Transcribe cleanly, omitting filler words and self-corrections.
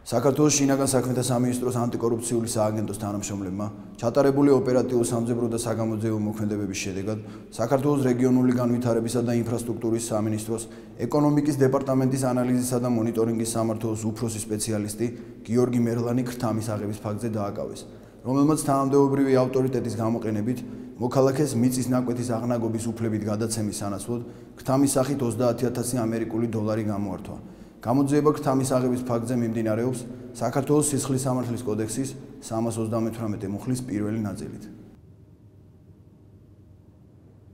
საქართველოს შინაგან საქმეთა სამინისტროს ანტიკორუფციული სააგენტოს თანამშრომლებმა ჩატარებული ოპერატიულ სამძებრო და საგამოძიებო მოქმედებების შედეგად საქართველოს რეგიონული განვითარებისა და ინფრასტრუქტურის სამინისტროს ეკონომიკის დეპარტამენტის ანალიზისა და მონიტორინგის სამმართველოს უფროსი სპეციალისტი გიორგი მერლანი ქრთამის აღების ფაქტზე დააკავეს, რომელმაც თანამდებობრივი ავტორიტეტის გამოყენებით მოქალაქეს მიწის ნაკვეთის აღნაგობის უფლებით გადაცემის სანაცვლოდ ქრთამის სახით 30,000 ამერიკული დოლარი გამოართვა. გამოძიება ქრთამის აღების ფაქტზე მიმდინარეობს საქართველოს სისხლის სამართლის კოდექსის 338 მუხლის პირველი ნაწილით.